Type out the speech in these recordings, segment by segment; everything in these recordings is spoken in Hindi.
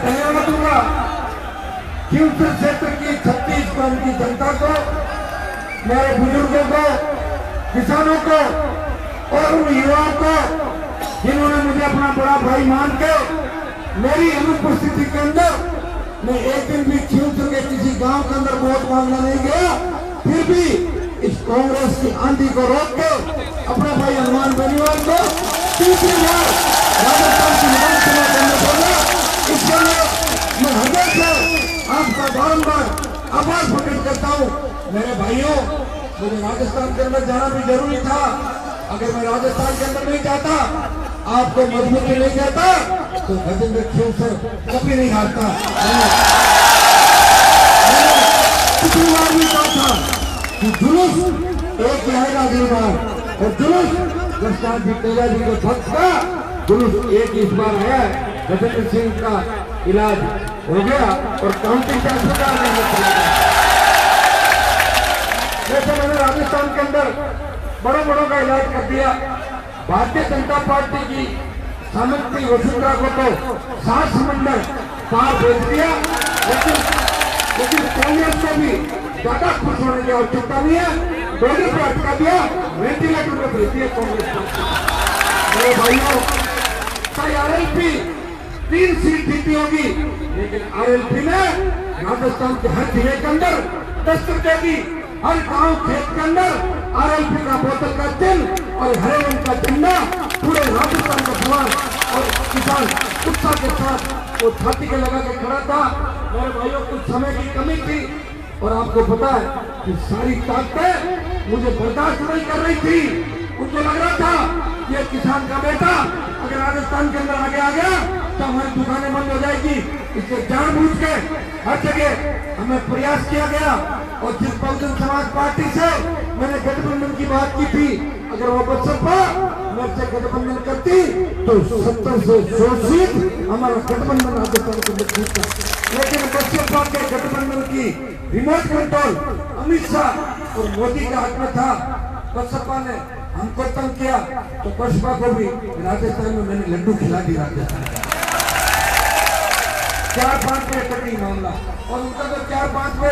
धन्यवाद दूंगा खींवसर क्षेत्र की 36 गांव की जनता को, मेरे बुजुर्गों को, किसानों को और उन युवाओं को जिन्होंने मुझे अपना बड़ा भाई मान के मेरी अनुपस्थिति के अंदर मैं एक दिन भी खींवसर के किसी गांव के अंदर वोट मांगने नहीं गया, फिर भी इस कांग्रेस की आंधी को रोक के अपने भाई हनुमान बेनीवाल को तीसरी बार राजस्थान की विधानसभा के अंदर बोला। इसके लिए मैं हृदय से आपका बारंबार आभार प्रकट करता हूँ। मेरे भाइयों, मुझे राजस्थान के अंदर जाना भी जरूरी था। अगर मैं राजस्थान के अंदर नहीं जाता, आपको मजबूती नहीं देता, तो गजेंद्र खींवसर कभी नहीं हारता। पिछली बार भी कहा था कि जुलूस एक ही आएगा अगली बार, और जुलूस प्रसाद जी तेजा जी के भक्त का जुलूस एक ही इस बार आया है। गजेंद्र सिंह का इलाज हो गया और काउंटिंग का अस्पताल में चला गया। जैसे मैंने राजस्थान के अंदर बड़ों का इलाज कर दिया, भारतीय जनता पार्टी की सामंती वसुंधरा को तो 7 समंदर पार भेज दिया, लेकिन कांग्रेस को भी ज्यादा खुश होने की आवश्यकता नहीं है। डोली पर अटका दिया, वेंटिलेटर में भेज दिया कांग्रेस को। मेरे भाइयों, आरएलपी 3 सीट जीती होगी, लेकिन आरएलपी ने राजस्थान के हर जिले के अंदर दस्तक दे दी। हर गांव खेत के अंदर आरएलपी का बोतल का चिन्ह और हरे रंग का झंडा पूरे राजस्थान का समाज और किसान उत्साह के साथ वो छाती के लगा के खड़ा था। मेरे भाइयों, कुछ समय की कमी थी और आपको पता है कि सारी ताकतें मुझे बर्दाश्त नहीं कर रही थी। उनको लग रहा था कि ये किसान का बेटा अगर राजस्थान के अंदर आगे आ गया तो हमारी दुकानें बंद हो जाएगी। इसलिए जानबूझ के हर जगह हमें प्रयास किया गया और जिस बहुजन समाज पार्टी से मैंने गठबंधन की बात की थी, अगर वो बसपा मेरे से गठबंधन करती तो 70 से 100 सीट हमारा गठबंधन राजस्थान को जीतता। लेकिन बसपा के गठबंधन की रिमोट कंट्रोल अमित शाह और मोदी के हाथ में था। बसपा ने हमको तंग किया तो बसपा को भी राजस्थान में मैंने लड्डू खिला दी। राजस्थान 4-5 पे अटकी मामला, और उनका तो 4-5 पे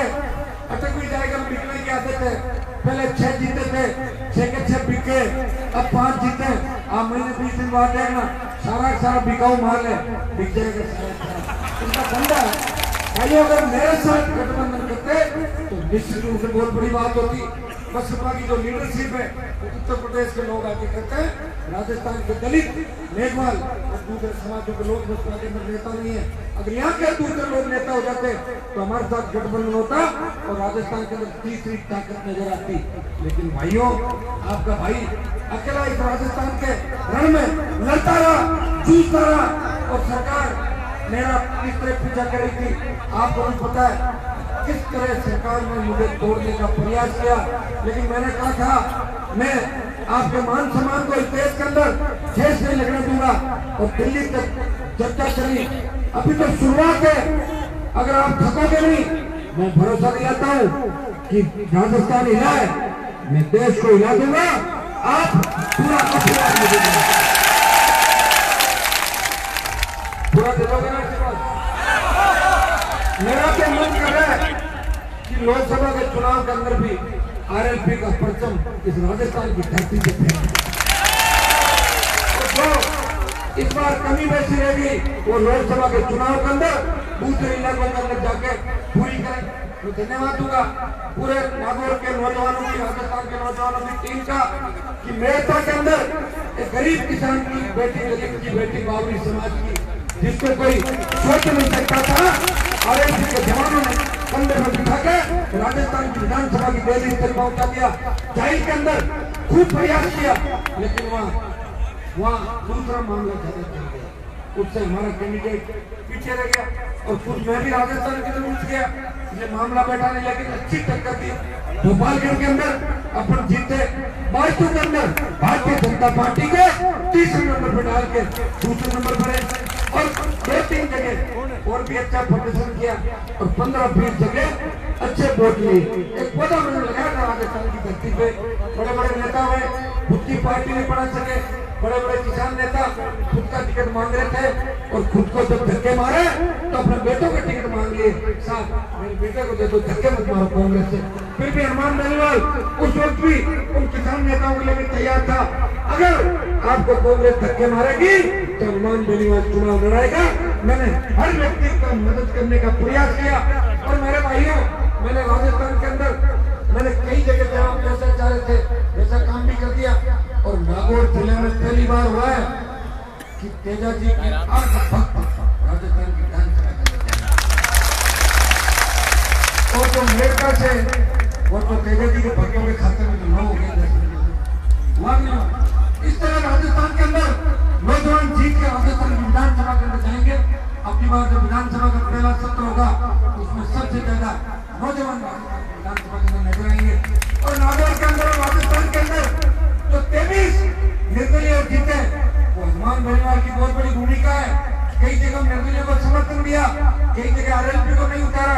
अटक भी जाएगा। बिकने के आते थे, पहले 6 जीते थे, 6 के 6 बिके, अब 5 जीते। आप महीने 20 दिन बाद देखना सारा बिकाऊ माल है, बिक जाएगा सारा। उनका धंधा है। भाइयों, अगर मेरे साथ गठबंधन करते तो निश्चित रूप से बहुत बड़ी बात होती। बसपा की जो लीडरशिप है उत्तर प्रदेश के लोग आके करते हैं, राजस्थान के दलित, मेघवाल और दूसरे समाजों के लोग बसपा के अंदर नेता नहीं है। अगर यहाँ के दूसरे लोग नेता हो जाते तो हमारे साथ गठबंधन होता और राजस्थान के अंदर तीसरी ताकत नजर आती। लेकिन भाइयों, आपका भाई अकेला इस राजस्थान के रण में लड़ता रहा, जूझता रहा, और सरकार मेरा किस तरह पीछा कर रही थी। आपको भी पता है किस तरह सरकार ने मुझे तोड़ने का प्रयास किया, लेकिन मैंने कहा था मैं आपके मान सम्मान को इस देश के अंदर ठेस नहीं लगने दूंगा। और दिल्ली तक चर्चा चली, अभी तो शुरुआत है। अगर आप थकोगे नहीं, मैं भरोसा दिलाता हूँ कि राजस्थान हिला है, मैं देश को हिला दूंगा। आप पूरा दिलोगे ना? मेरा तो मन कर रहा है कि लोकसभा के चुनाव के अंदर भी आरएलपी का परचम इस राजस्थान की धरती पे फेंक। तो इस बार कमी वैसी रहेगी, वो लोकसभा के चुनाव के अंदर दूसरे इलाकों के अंदर जाके पूरी करें। तो धन्यवाद दूंगा पूरे नागौर के नौजवानों की, राजस्थान के नौजवानों की टीम का, कि मेरठा के अंदर एक गरीब किसान की बेटी, गरीब की बेटी, बावरी समाज की, जिसको कोई सोच नहीं सकता था, आरएलपी के जवानों ने कंधे पर बिठा के राजस्थान की विधानसभा की दिल्ली तक पहुंचा दिया। जेल के अंदर खूब प्रयास किया, लेकिन वहाँ दूसरा मामला खत्म कर गया। उससे हमारा कैंडिडेट पीछे रह गया और कुछ मैं भी राजस्थान की तरफ उठ गया। ये मामला बैठा नहीं, लेकिन अच्छी टक्कर दी। भोपालगढ़ के अंदर अपन जीते, बाजू के अंदर भारतीय जनता पार्टी के तीसरे नंबर पर डाल के दूसरे नंबर पर, और 2-3 जगह और भी अच्छा प्रदर्शन किया और 15-20 जगह अच्छे वोट लिए। एक पौधा मैंने लगाया था राजस्थान की धरती पे। बड़े बड़े नेता हुए, खुद की पार्टी नहीं बना सके, बड़े बड़े किसान नेता खुद का टिकट मांग रहे थे और खुद को जब धक्के मारे तो अपने बेटों का टिकट मांग लिए। साहब मेरे बेटे को दे दो, धक्के मत मारो कांग्रेस से। फिर भी हनुमान बेनीवाल उस वक्त भी उन किसान नेताओं के लिए तैयार था। अगर आपको कांग्रेस धक्के मारेगी तो हनुमान बेनीवाल चुनाव लड़ाएगा। मैंने हर व्यक्ति को मदद करने का प्रयास किया। और मेरे भाइयों, मैंने राजस्थान के अंदर मैंने कई जगह जहाँ पैसा चाह रहे थे वैसा काम भी कर दिया। और नागौर जिले में पहली बार हुआ है कि तेजा जी की राजस्थान की विधानसभा और तो अमेरिका से वो तो तेजा जी के भाइयों के खाते में तो 9 हो गए। इस तरह राजस्थान के अंदर नौजवान जीत के राजस्थान की विधानसभा के अंदर जाएंगे। अपनी बार जब विधानसभा का पहला सत्र होगा उसमें सबसे ज्यादा नौजवान विधानसभा के अंदर नजर आएंगे। और नागौर के अंदर राजस्थान के अंदर जो 23 निर्दलीय जीते वो हनुमान बेनीवाल की बहुत बड़ी भूमिका है। कई जगह निर्दलीय को समर्थन दिया, कई जगह आरएलपी को नहीं उतारा।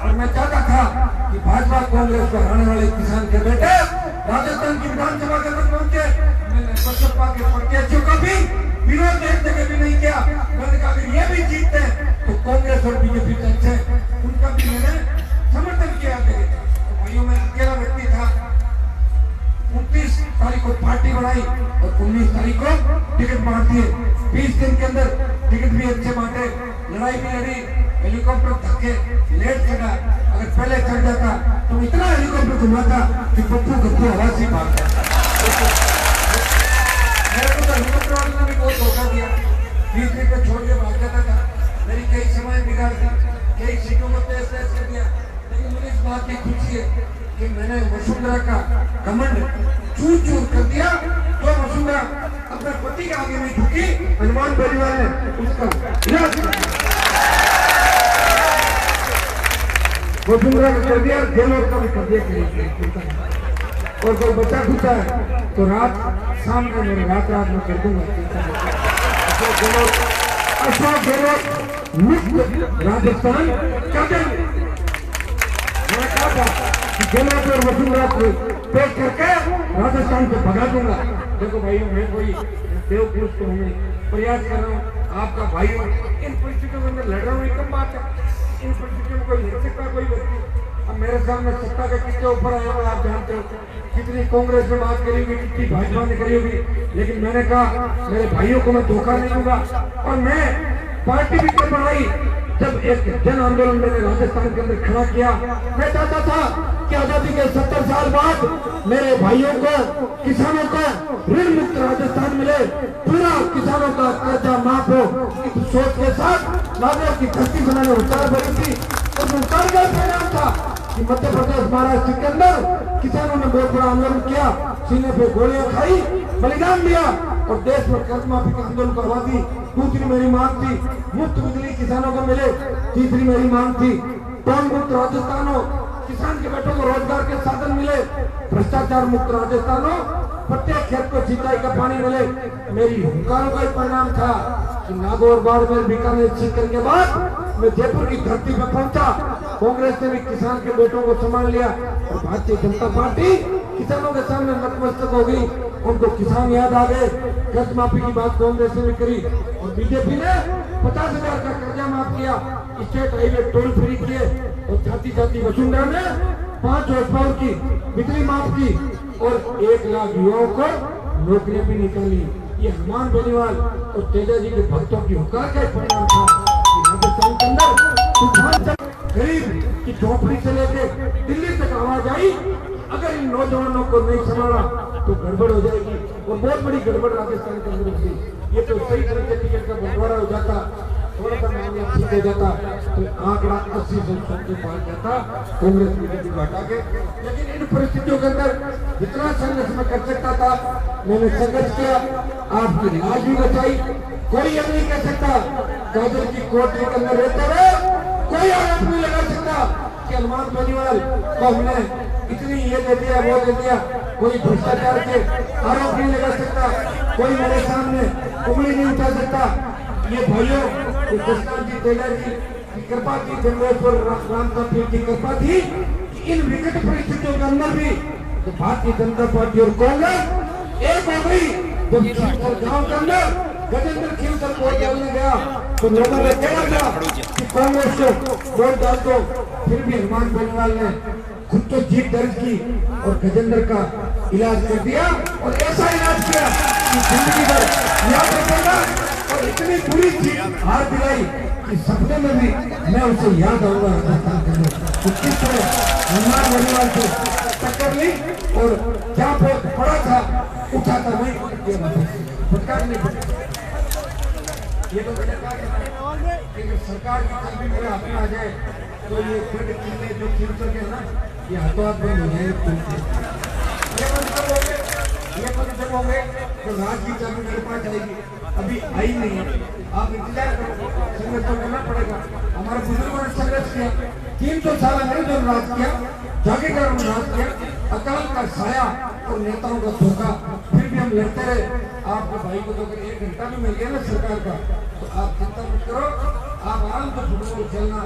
और मैं चाहता था कि भाजपा कांग्रेस को हराने वाले किसान के बेटे राजस्थान की विधानसभा के अंदर पहुंचे। मैंने बसपा के प्रत्याशियों का भी विरोध एक जगह भी नहीं किया। मैंने कहा अगर ये भी जीतते तो कांग्रेस और बीजेपी अच्छे, उनका भी मैंने समर्थन किया। तो भाइयों में अकेला व्यक्ति था। 29 तारीख को पार्टी बनाई और 19 तारीख को टिकट बांट दिए। 20 दिन के अंदर टिकट भी अच्छे बांटे, लड़ाई भी लड़ी, हेलीकॉप्टर धक्के लेट चढ़ा। अगर पहले चढ़ जाता तो इतना हेलीकॉप्टर घुमाता कि पप्पू गप्पू आवाज ही मारता। मेरे को तो हेलीकॉप्टर वाले ने भी बहुत धोखा दिया, 20 दिन पे छोड़ के भाग जाता था। मेरी कई समय बिगाड़ दी, कई सीटों को तय कर दिया। लेकिन मुझे इस बात की खुशी है कि मैंने वसुंधरा का घमंड चूर चूर कर दिया। तो वसुंधरा अपने पति के आगे नहीं झुकी, हनुमान बेनीवाल ने उसका विनाश कर दिया। वसुंधरा का कर दिया, जेलों का भी कर दिया। और कोई बच्चा खुचा है तो रात शाम को मेरे रात में कर दूंगा। अशोक गहलोत मुक्त राजस्थान क्या देंगे। मैंने कहा था कि गहलोत और वसुंधरा को पेश करके राजस्थान को भगा दूंगा। देखो भाइयों, मैं कोई देवपुरुष तो हूँ, प्रयास कर रहा हूँ आपका भाइयों। इन परिस्थितियों के अंदर लड़ रहा हूँ, ये कम बात है। इन परिस्थितियों में कोई लड़ सकता कोई व्यक्ति। अब मेरे सामने सत्ता के कितने ऊपर आया हुआ आप जानते हो, कितनी कांग्रेस ने बात करी होगी, कितनी भाजपा ने करी होगी। लेकिन मैंने कहा मेरे भाइयों को मैं धोखा नहीं दूंगा। और मैं पार्टी भी कर बनाई। जब एक जन आंदोलन मैंने राजस्थान के अंदर खड़ा किया, मैं चाहता था कि आजादी के 70 साल बाद मेरे भाइयों को, किसानों को ऋण मुक्त राजस्थान मिले, पूरा किसानों का कर्जा माफ हो। इस सोच के साथ नागौर की धरती से मैंने उतार भरी थी। और उतार का परिणाम था कि मध्य प्रदेश, महाराष्ट्र के अंदर किसानों ने बहुत बड़ा आंदोलन किया, सीने पे गोलियां खाई, बलिदान दिया और देश में कर्ज माफी के आंदोलन करवा दी। दूसरी मेरी मांग थी मुफ्त बिजली किसानों को मिले। तीसरी मेरी मांग थी टोल मुक्त राजस्थान हो, किसान के बेटों को रोजगार के साधन मिले। भ्रष्टाचार मुक्त राजस्थान हो, प्रत्येक खेत को सिंचाई का पानी मिले। मेरी हुंकारों का परिणाम था कि नागौर, बाड़मेर, बीकानेर सीकर के बाद मैं जयपुर की धरती पर पहुंचा। कांग्रेस ने भी किसान के बेटों को संभाल लिया और भारतीय जनता पार्टी किसानों के सामने नतमस्तक हो गई। उनको किसान याद आ गए। कर्ज माफी की बात कांग्रेस ने भी करी और बीजेपी ने 50,000 का कर्जा माफ किया, स्टेट हाईवे टोल फ्री किए और जाति जाति वसुंधरा ने 5 हॉर्स की बिजली माफ की और 1 लाख युवाओं को नौकरियां भी निकाली। ये हनुमान बेनीवाल और तेजा जी के भक्तों की हुकार का परिणाम था कि राजस्थान के अंदर गरीब की झोपड़ी से लेकर दिल्ली तक आवाज आई। अगर इन नौजवानों को नहीं संभाला तो गड़बड़ हो जाएगी और बहुत बड़ी गड़बड़ राजस्थान के अंदर थी। ये तो सही तरह से टिकट का बंटवारा हो जाता, थोड़ा सा मामला ठीक हो जाता तो आंकड़ा 80% के पास जाता कांग्रेस बीजेपी घटा के। लेकिन इन परिस्थितियों के अंदर जितना संघर्ष मैं कर सकता था मैंने संघर्ष किया। आपकी लाज भी बचाई। कोई ये नहीं कह सकता काजल की कोठरी के अंदर रहते हुए कोई आरोप नहीं लगा सकता कि हनुमान बेनीवाल को हमने इतनी ये दे दिया वो दे दिया। कोई भ्रष्टाचार के आरोप नहीं लगा सकता, कोई मेरे सामने उंगली नहीं उठा सकता। ये भाइयों कृष्ण जी तेजा जी की कृपा थी, जन्मेश्वर राम का पीर की कृपा थी कि इन विकट परिस्थितियों के अंदर भी तो भारतीय जनता पार्टी और कांग्रेस एक हो गई जब खींवसर गांव के अंदर गजेंद्र खींवसर वोट डालने गया तो लोगों ने कहा था कि कांग्रेस को वोट डाल दो, फिर भी हनुमान बेनीवाल ने खुद तो जीत दर्ज की और गजेंद्र का इलाज कर दिया और ऐसा इलाज किया कि जिंदगी भर याद रखेगा और इतनी बुरी जीत हार दिलाई कि सपने में भी मैं उसे याद आऊंगा राजस्थान के अंदर तो किस तरह हनुमान बेनीवाल से टक्कर ली और जहाँ पे पड़ा था उठा था वही फटकार नहीं फटका। ये तो लेकिन सरकार की कभी मेरे हाथ में आ जाए तो ये फिर किले जो खींवसर के ना ये हाथों हाथ बंद हो जाएंगे। ये बंद जब होंगे तो राज की चाबी मेरे पास आएगी, अभी आई नहीं है, आप इंतजार करो, संघर्ष तो करना पड़ेगा। हमारे बुजुर्गों ने संघर्ष किया 300 साल मेरे जो राज किया जागेगा राज किया, अकाल का साया और नेताओं का धोखा, फिर भी हम लड़ते रहे। आपके भाई को तो अगर 1 घंटा भी मिल गया ना सरकार का तो आप चिंता मत करो, आप आराम से फुटबॉल खेलना।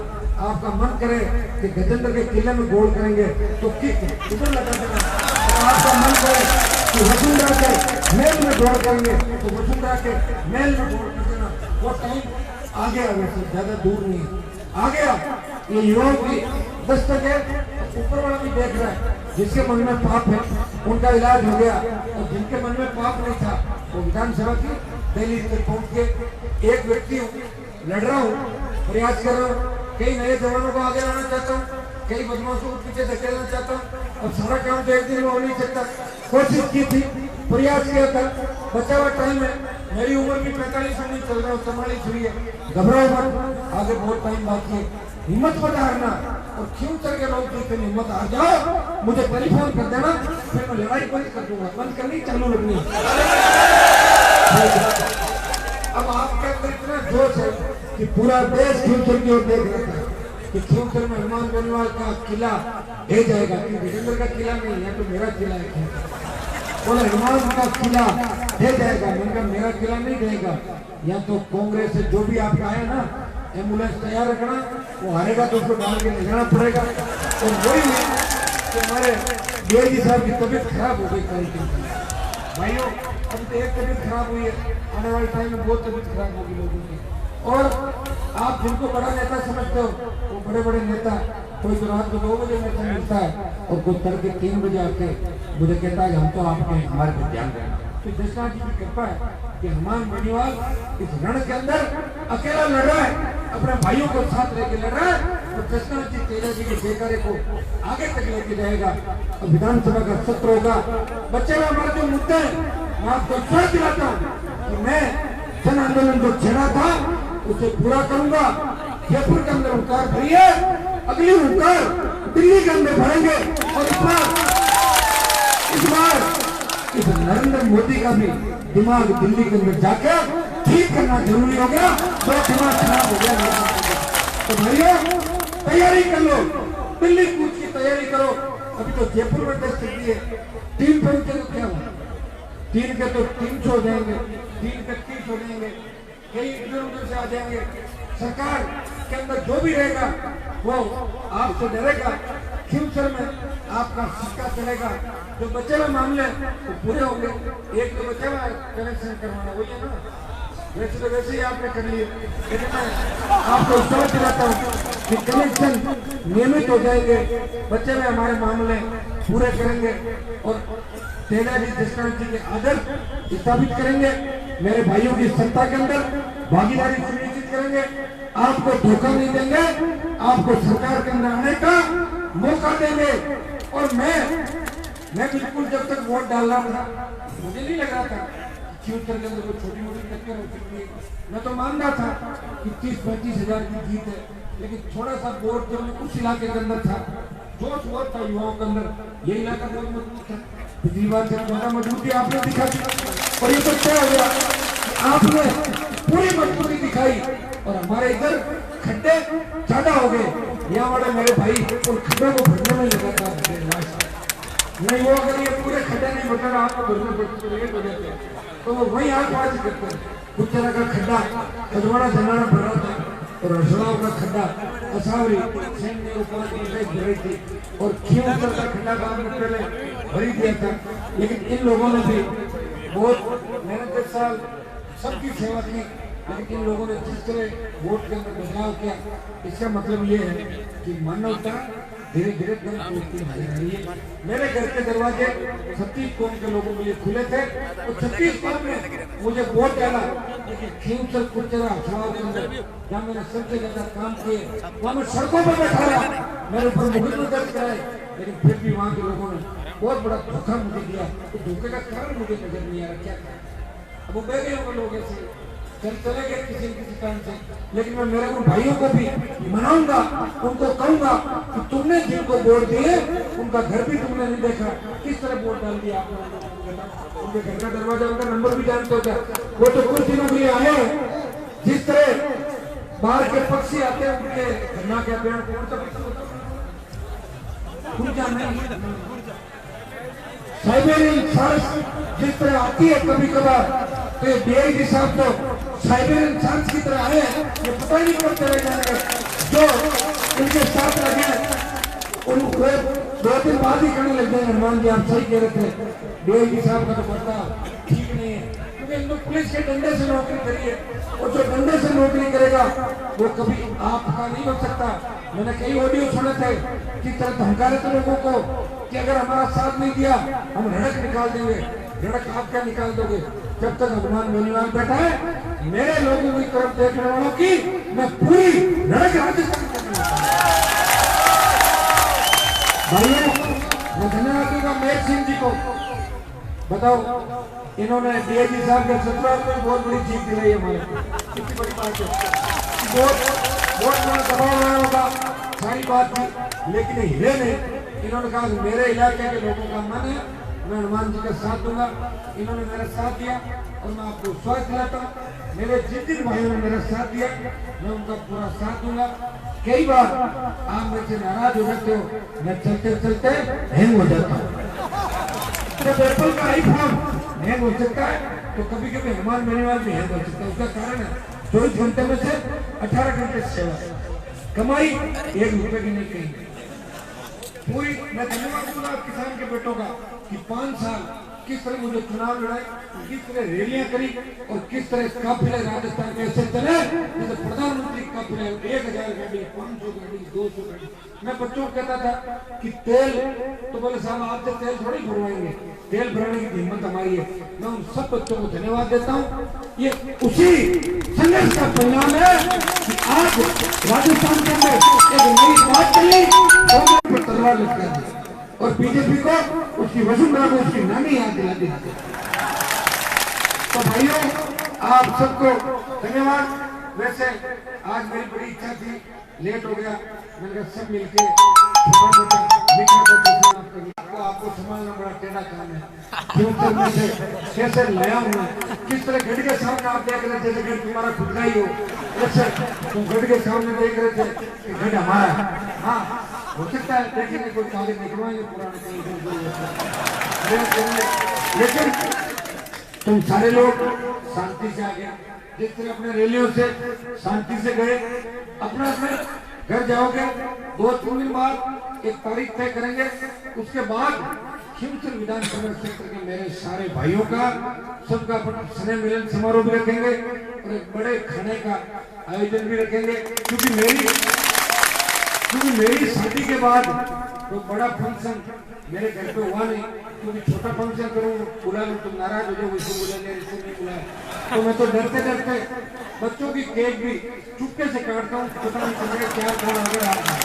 आपका मन करे कि गजेंद्र के किले में गोल करेंगे तो किक इधर लगा देना, और आपका मन करे कि वसुंधरा के मेल में गोल करेंगे तो वसुंधरा के मेल में गोल कर देना। वो टाइम आ गया, वैसे ज्यादा दूर नहीं आ गया। ये युवाओं की दस्तक है, ऊपर वाला भी देख रहा है। जिसके मन में पाप है उनका इलाज हो गया और जिनके मन में पाप नहीं था वो विधानसभा की दिल्ली तक पहुंच के एक व्यक्ति लड़ रहा हूँ, प्रयास कर रहा हूँ, कई नए जवानों को आगे लाना चाहता हूँ, कई बदमाशों को पीछे धकेलना चाहता हूँ और सारा काम तो एक दिन में हो नहीं सकता। कोशिश की थी, प्रयास किया था, बचा हुआ टाइम है, मेरी उम्र भी 45 नहीं चल रहा हूँ, 44 हुई है, घबराओ मत, आगे बहुत टाइम बाकी है, हिम्मत मत हारना और खींवसर के लोग जितनी हिम्मत हार जाओ मुझे टेलीफोन कर देना, फिर मैं लड़ाई बंद कर दूंगा, बंद करनी चालू रखनी। अब आपके अंदर इतना जोश है कि पूरा देश खींवसर की ओर देख रहा है कि खींवसर में हनुमान बेनीवाल का किला दे जाएगा, गजेंद्र का किला नहीं है तो मेरा किला है, बोले हनुमान का किला दे जाएगा, मैंने मेरा किला नहीं देगा। या तो कांग्रेस से जो भी आपका आया ना एम्बुलेंस तैयार रखना, वो हारेगा तो उसको डाल के ले जाना पड़ेगा। और वही कि हमारे डीआईजी साहब की तबीयत खराब हो गई कल के भाइयों, अब तो एक तबीयत खराब हुई है, आने वाले टाइम में बहुत तबीयत खराब होगी लोगों की। और आप जिनको बड़ा नेता समझते हो वो बड़े बड़े नेता, कोई तो रात को 2 बजे नेता मिलता है और कोई तड़के 3 बजे आके मुझे कहता है हम तो आपके हमारे पर ध्यान देना। तो जसना जी की कृपा है कि हनुमान बेनीवाल इस रण के अंदर अकेला लड़ रहा है, अपने भाइयों को साथ लेके लड़ रहा है और जसना जी तेजा जी के जयकारे को आगे तक लेके जाएगा। और विधानसभा का सत्र होगा, बच्चे में हमारे जो मुद्दे हैं मैं आपको विश्वास दिलाता हूँ कि मैं जन आंदोलन जो छेड़ा था उसे पूरा करूंगा। जयपुर के अंदर हुंकार भरिए, अगली हुंकार दिल्ली के अंदर भरेंगे और इस बार इस नरेंद्र मोदी का भी दिमाग दिल्ली के अंदर जाके ठीक करना जरूरी हो गया, तो दिमाग खराब हो गया। तो भाइयों तैयारी कर लो, दिल्ली कूच की तैयारी करो। अभी तो जयपुर में टेस्ट दी है, 3 पहुंचे तो क्या हुआ, 3 के तो 300 हो जाएंगे, 3 के 30 हो जाएंगे, कई इधर उधर से आ जाएंगे। सरकार के अंदर जो भी रहेगा वो आपसे डरेगा। खींवसर में आपका सिक्का चलेगा, जो बचे हुए मामले वो पूरे होंगे। एक तो बचा हुआ कनेक्शन करवाना वही है ना, वैसे तो वैसे ही आपने कर लिए, लेकिन मैं आपको समझ दिलाता हूँ कि कनेक्शन नियमित हो जाएंगे, बच्चे हुए हमारे मामले पूरे करेंगे और तेजा जी जसना जी के आदर्श स्थापित करेंगे। मेरे भाइयों की सत्ता के अंदर भागीदारी सुनिश्चित करेंगे, आपको धोखा नहीं देंगे, आपको सरकार के अंदर आने का मौका देंगे। और मैं बिल्कुल जब तक वोट डाल रहा था मुझे नहीं लग रहा था खींवसर के अंदर कोई छोटी मोटी टक्कर हो सकती है। मैं तो मानता था कि 30-35 हजार की जीत है, लेकिन थोड़ा सा वोट जब उस इलाके के अंदर था, जोश वोट था युवाओं के अंदर, ये इलाका बहुत मजबूत था, पिछली बार से ज्यादा मजबूती आपने दिखा दी। और ये तो क्या हो गया, आपने पूरी मजबूती दिखाई और हमारे इधर खड्डे ज्यादा हो गए। यहाँ वाले मेरे भाई उन खड्डों को भरने में लगा था, नहीं वो अगर ये पूरे खड्डे नहीं भरना आपको भरने पड़ते हो जाते हैं तो वो वही आप बात करते हैं। कुछ तरह का खड्डा अजवाड़ा जनाना भर रहा था और रसड़ाओं का खड्डा असावरी सेन ने ऊपर भर रही थी और खींवसर का खड्डा काम में पहले भरी दिया था। लेकिन इन लोगों ने भी बहुत मैंने 10 साल सबकी सेवा की, लेकिन इन लोगों ने जिस तरह वोट के अंदर बदलाव किया, इसका मतलब ये है कि मानवता धीरे धीरे धर्म टूटती नजर आ रही है। मेरे घर के दरवाजे 36 कौम के लोगों के लिए खुले थे और 36 कौम में मुझे वोट डाला, लेकिन खींचल कुचरा अखबार के अंदर जहाँ मैंने सबसे ज्यादा काम किए वहाँ मैं सड़कों पर बैठा रहा, मेरे ऊपर मुकदमे दर्ज कराए, लेकिन फिर भी वहाँ के लोगों ने बहुत बड़ा धोखा मुझे दिया। तो धोखे का कारण मुझे नजर नहीं आ रहा क्या। अब वो बह गए होंगे लोग ऐसे चले गए किसी कारण से, लेकिन मैं मेरे उन भाइयों को भी मनाऊंगा, उनको कहूंगा कि तुमने जिनको वोट दिए उनका घर भी तुमने नहीं देखा, किस तरह वोट डाल दिया आपने उनके घर का दरवाजा, उनका नंबर भी जानते हो क्या। वो तो कुछ दिनों के लिए आए, जिस तरह बाहर के पक्षी आते हैं उनके धरना के अभियान साइबेरियन सर्च जिस तरह आती है कभी कभार, तो ये डीआईजी साहब तो साइबेरियन सर्च की तरह आए, ये पता ही नहीं कब चले जाएंगे। जो उनके साथ लगे उनको 2 दिन बाद ही करने लग जाएंगे। हनुमान जी आप सही कह रहे थे, डीआईजी साहब का तो पता ठीक नहीं है, क्योंकि इन लोग पुलिस के डंडे से नौकरी करी है, और जो डंडे से नौकरी करेगा वो कभी आपका नहीं बन सकता। मैंने कई ऑडियो सुने थे किस तरह धमका रहे थे लोगों को कि अगर हमारा साथ नहीं दिया हम रड़क निकाल देंगे। रड़क आप क्या निकाल दोगे जब तक हनुमान बेनीवाल बैठा है। मेरे लोगों की तरफ देखने वालों की मैं पूरी रड़क राजस्थान भाइयों मैं धन्यवाद दूंगा मेर सिंह जी को। बताओ इन्होंने डीआईजी साहब के 17 में बहुत बड़ी जीत दिलाई हमारे, कितनी बड़ी बात है। बहुत बड़ा दबाव आया होगा सारी बात की, लेकिन हिले नहीं। इन्होंने कहा मेरे इलाके के लोगों का मन है, मैं हनुमान जी का साथ दूंगा। इन्होंने मेरा साथ दिया और मैं आपको स्वागत दिलाता हूँ। मेरे जिन भाइयों ने मेरा साथ दिया मैं उनका पूरा साथ दूंगा। कई बार आप मुझसे नाराज हो जाते हो, मैं चलते चलते हैंग हो जाता हूँ। जब एप्पल का आईफोन हैंग हो सकता है तो कभी कभी हनुमान बेनीवाल भी हैंग हो सकता है। उसका कारण है 24 घंटे में से 18 घंटे सेवा, कमाई 1 रुपए की नहीं कहीं पूरी। मैं धन्यवाद दूंगा किसान के बेटों का कि 5 साल किस तरह मुझे चुनाव लड़ाए, किस तरह रैलियां करी और किस तरह काफिले राजस्थान में ऐसे चले जैसे प्रधानमंत्री काफिले 1000 गाड़ी, 500 गाड़ी, 200 गाड़ी। मैं बच्चों को कहता था कि तेल, तो बोले साहब आपसे तेल थोड़ी भरवाएंगे, तेल भरने की हिम्मत हमारी है। मैं उन सब बच्चों को धन्यवाद देता हूँ। ये उसी संघर्ष का परिणाम है कि आज राजस्थान के अंदर एक नई बात चली, कांग्रेस पर तलवार लटका दी और बीजेपी को उसकी वसुंधरा को उसकी नानी याद दिला दी। तो भाइयों आप सबको धन्यवाद। वैसे आज मेरी बड़ी इच्छा थी, लेट हो गया, मैंने कहा सब मिलके आपको संभालना बड़ा टेढ़ा काम है। फ्यूचर से कैसे लाया हूँ, किस तरह गढ़ के सामने आप देख रहे थे जैसे गढ़ तुम्हारा खुद का ही हो, ऐसे तुम गढ़ के सामने देख रहे थे कि गढ़ हमारा है। हाँ हो सकता है देखेंगे कोई कागज निकलवाएंगे पुराने, लेकिन तुम सारे लोग शांति से आ गए। जिस तरह अपने रैलियों से शांति से गए, अपना अपने घर जाओगे। 2-3 दिन बाद एक तारीख तय करेंगे, उसके बाद खिमचंद विधानसभा क्षेत्र के मेरे सारे भाइयों का सबका अपना स्नेह मिलन समारोह भी रखेंगे और एक बड़े खाने का आयोजन भी रखेंगे। क्योंकि मेरी शादी के बाद तो बड़ा फंक्शन मेरे घर पे हुआ नहीं, क्योंकि छोटा फंक्शन करूँ बुला लूँ तुम नाराज हो जाओ, इसको बुलाने इसको नहीं बुलाया। तो मैं तो डरते डरते बच्चों की केक भी चुपके से काटता हूँ, पता नहीं चलेगा क्या कौन आगे आता है।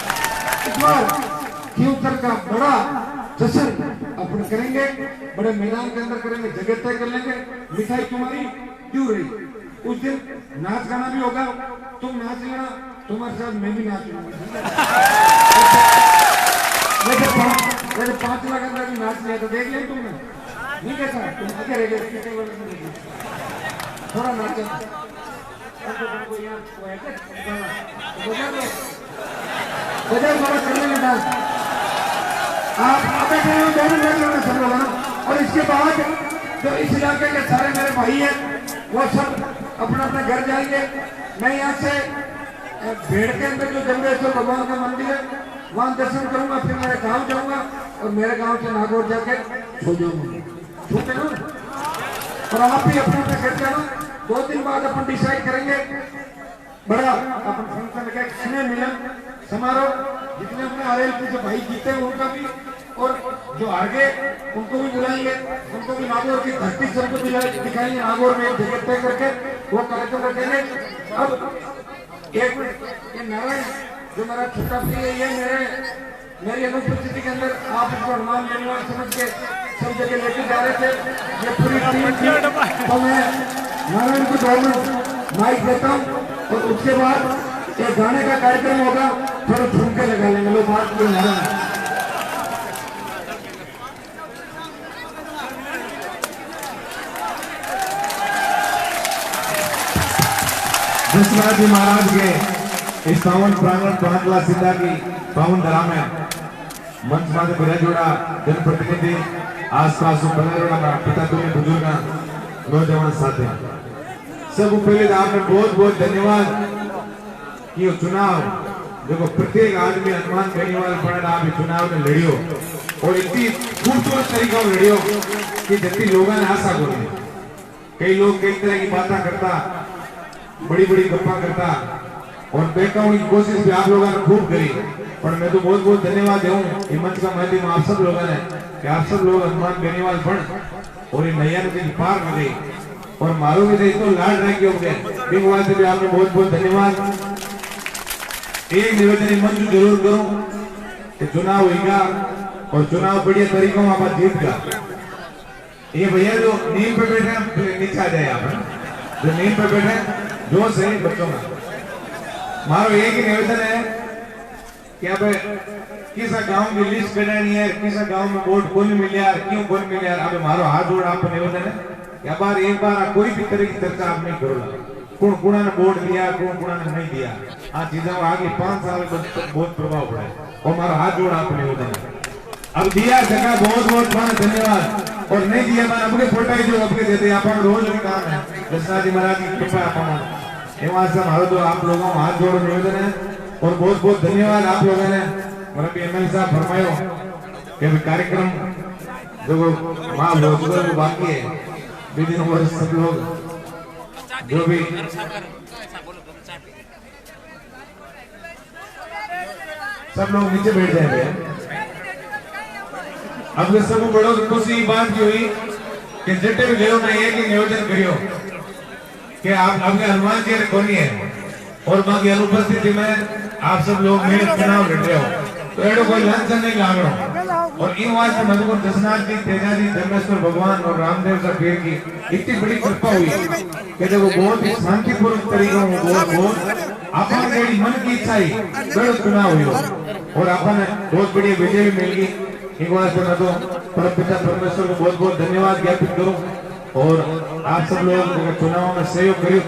इस बार फ्यूचर का बड़ा जश्न अपन करेंगे, बड़े मैदान के अंदर करेंगे, जगह तय कर लेंगे। मिठाई तुम्हारी क्यों रही, उस दिन नाच गाना भी होगा, तुम नाच लेना, तुम्हारे साथ मैं भी नाच लूंगा। वैसे 5 लाख अंदर भी नाच लिया तो देख लिया तुमने, नहीं देखा, तुम आगे रह गए, थोड़ा नाचा करने में डांस आप और इसके बाद जो इस इलाके के सारे मेरे भाई हैं वो सब अपना अपना घर जाएंगे। मैं यहाँ से भेड़ के अंदर जो जंगलेश्वर भगवान का मंदिर है वहाँ दर्शन करूंगा, फिर मेरे गांव जाऊंगा और मेरे गांव से नागौर जाके सो जाऊंगा। ठीक है ना? और आप भी अपने पे कर जाना। 2 दिन बाद अपन डिसाइड करेंगे बड़ा अपन फंक्शन का स्नेह मिलन समारोह, जितने अपने आरएलपी से भाई जीते हैं उनका भी, और जो हार गए उनको भी बुलाएंगे, उनको भी नागौर की धरती से उनको दिखाएंगे, नागौर में जगह तय करके वो कार्यक्रम रखेंगे। अब एक मिनट, ये नारायण जो मेरा छोटा भाई है, ये मेरी अनुपस्थिति के अंदर आप इसको अनुमान निर्माण समझ के सब जगह लेके जा रहे थे, ये पूरी टीम थी। तो मैं नारायण को 2 मिनट माइक देता हूँ और उसके बाद एक गाने का कार्यक्रम होगा, थोड़ा झुमके लगा लेंगे लोग बात की। नारायण दशरथ जी महाराज के इस पावन प्रांगण बांधला सिद्धा की पावन धरा में मंच माते बिराजोड़ा जनप्रतिनिधि आसपास पिता तुल्य बुजुर्ग नौजवान साथी सब पहले तो आपने बहुत बहुत धन्यवाद कि चुनाव देखो प्रत्येक आदमी अनुमान बेनीवाल पड़ा आप चुनाव में लड़ियो और इतनी खूबसूरत तरीका में लड़ियो कि जितनी लोगों ने आशा को कई लोग कई तरह की बातें करता, बड़ी बड़ी गप्पा करता और बहकाने की कोशिश भी आप लोगों ने खूब करी। और मैं तो बहुत बहुत धन्यवाद दूं हिम्मत का माध्यम आप सब लोगों ने कि आप सब लोग हनुमान बेनीवाल बन और ये नैया नदी पार हो गई और मारो भी देख तो लाड रह हो गए। बिंगवाल से भी आपने बहुत बहुत धन्यवाद। एक निवेदन मंच जरूर करूं कि चुनाव होगा और चुनाव बढ़िया तरीकों में आप जीत गा। ये भैया जो नीम पे बैठे नीचे आ जाए, आप जो नीम पे बैठे जो से बच्चों में मारो एक ही निवेदन है कि अब किसा गांव की लिस्ट बनानी है, किसा गांव में वोट कौन मिले यार, क्यों कौन मिले यार। अब मारो हाथ जोड़ आप निवेदन है कि अब एक बार कोई भी तरह की चर्चा आप नहीं करो कौन कुणा ने वोट दिया कौन कुणा ने नहीं दिया। आ चीजों आगे 5 साल बहुत प्रभाव पड़ा और हमारा हाथ जोड़ आप निवेदन है। अब दिया जगह बहुत बहुत धन्यवाद और नहीं दिया मैं अपने फोटा जो अपने देते आप रोज भी काम है दशरथ जी महाराज की कृपा आप एवं से हमारा तो आप लोगों को हाथ जोड़ निवेदन है और बहुत बहुत धन्यवाद आप लोगों ने मतलब एमएल साहब फरमायो कि कार्यक्रम जो माँ भोजपुर बाकी है विदिन वर्ष सब लोग जो भी सब लोग नीचे बैठ जाएंगे। अब सब बड़ो खुशी बात की हुई कि जटे भी ले मैं एक ही नियोजन करियो कि आप अपने हनुमान जी कोनी है और बाकी अनुपस्थिति में आप सब लोग मेरे चुनाव लड़ रहे हो तो एडो कोई लांछन नहीं लाग रहा। और इन बात से मधुपुर दशनाथ जी तेजा जी धर्मेश्वर भगवान और रामदेव का पीर की इतनी बड़ी कृपा हुई कि जब वो बहुत ही शांतिपूर्वक तरीकों बहुत अपन मेरी मन की इच्छा ही बड़ा चुनाव हुई और अपन बहुत बड़ी विजय भी मिल गई। एक बार से मैं तो परम पिता परमेश्वर को बहुत बहुत धन्यवाद ज्ञापित करूं और आप सब लोग चुनाव में सहयोग करिए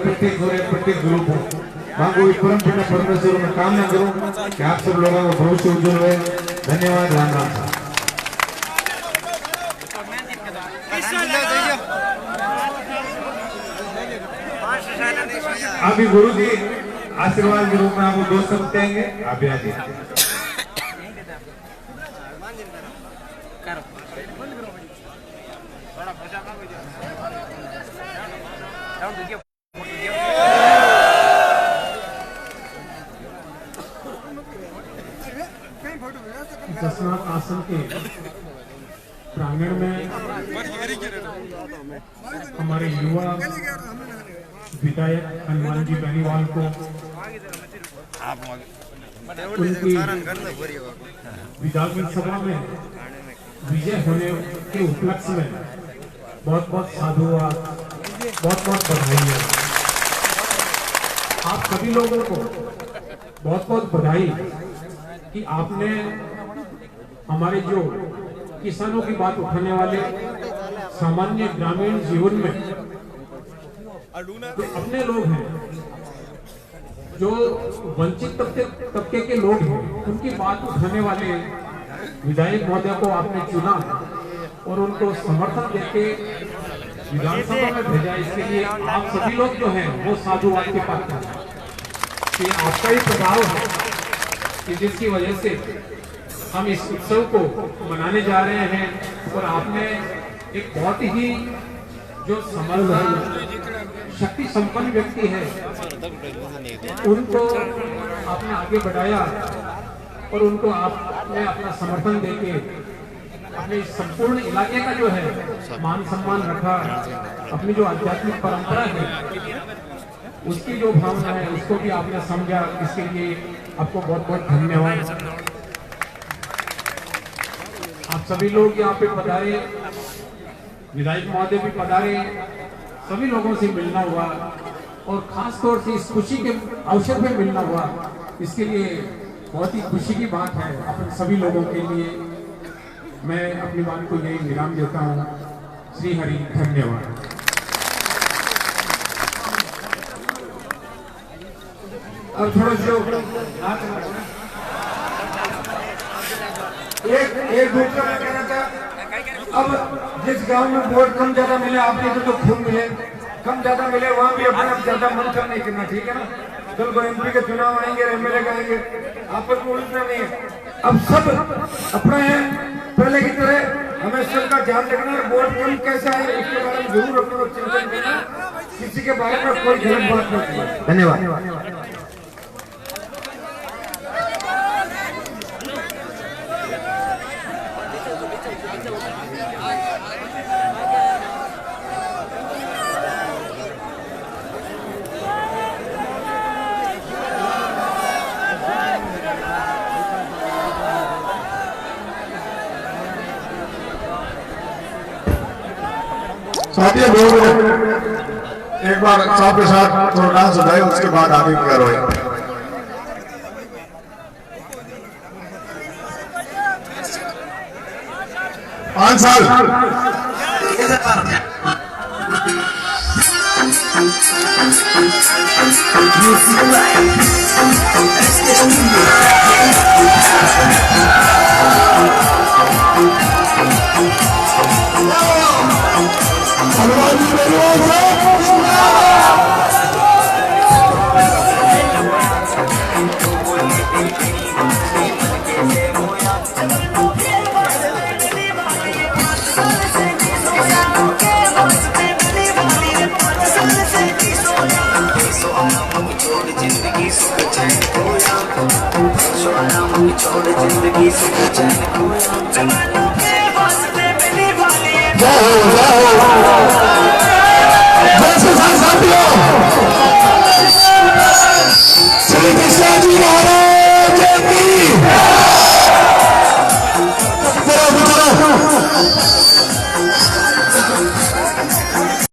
प्रत्येक ग्रुप हो मांगो परम पिता परमेश्वर में कामना करूं कि आप सब लोगों का भविष्य उज्जवल हुए। धन्यवाद। राम राम। अभी गुरु जी आशीर्वाद के रूप में आपको 2 शब्द देंगे, आप यहाँ जी दशनाथ आश्रम के प्रांगण में हमारे युवा विधायक हनुमान जी बेनीवाल को उनकी विधानसभा में विजय होने के उपलक्ष्य में बहुत बहुत साधुवाद, बहुत बहुत बधाई है। आप सभी लोगों को बहुत बहुत बधाई कि आपने हमारे जो किसानों की बात उठाने वाले सामान्य ग्रामीण जीवन में जो अपने लोग हैं, जो वंचित तबके के लोग हैं, उनकी बात उठाने वाले विधायक महोदय को आपने चुना और उनको समर्थन देके विधानसभा में भेजा। इसके लिए आप सभी लोग जो हैं वो साधुवाद के पात्र हैं कि आपका ही प्रभाव है कि जिसकी वजह से हम इस उत्सव को मनाने जा रहे हैं और आपने एक बहुत ही जो समर्थ शक्ति संपन्न व्यक्ति है उनको आपने आगे बढ़ाया और उनको आपने अपना समर्थन देके अपने संपूर्ण इलाके का जो है मान सम्मान रखा। अपनी जो आध्यात्मिक परंपरा है उसकी जो भावना है उसको भी आपने समझा। इसके लिए आपको बहुत बहुत धन्यवाद। आप सभी लोग यहाँ पे पधारे, विधायक महोदय भी पधारे, सभी लोगों से मिलना हुआ और खास तौर से इस खुशी के अवसर पे मिलना हुआ। इसके लिए बहुत ही खुशी की बात है अपन सभी लोगों के लिए। मैं अपनी बात को यही विराम देता हूँ। श्री हरि, धन्यवाद। अब थोड़ा सा एक दूसरा मैं कहना था, अब जिस गांव में वोट कम ज्यादा मिले, आपने तो खूब मिले, कम ज्यादा मिले, वहाँ भी अपना ज्यादा मंथन नहीं करना, ठीक है ना। कल को एमपी के चुनाव आएंगे, एमएलए का आएंगे, आपस में उलझना नहीं है। अब सब अपना है, पहले की तरह हमें सबका ध्यान रखना है। वोट कम कैसा है उसके बारे में जरूर अपने को चिंतन करना, किसी के बारे में कोई गलत बात नहीं करना। धन्यवाद। साथियों लोग एक बार साथ के साथ थोड़ा डांस हो जाए, उसके बाद आगे की कार्रवाई। 5 साल छोड़ जिंदगी सुख चैन खोया जवानों के वास्ते मिली वाली श्री कृष्ण जी महाराज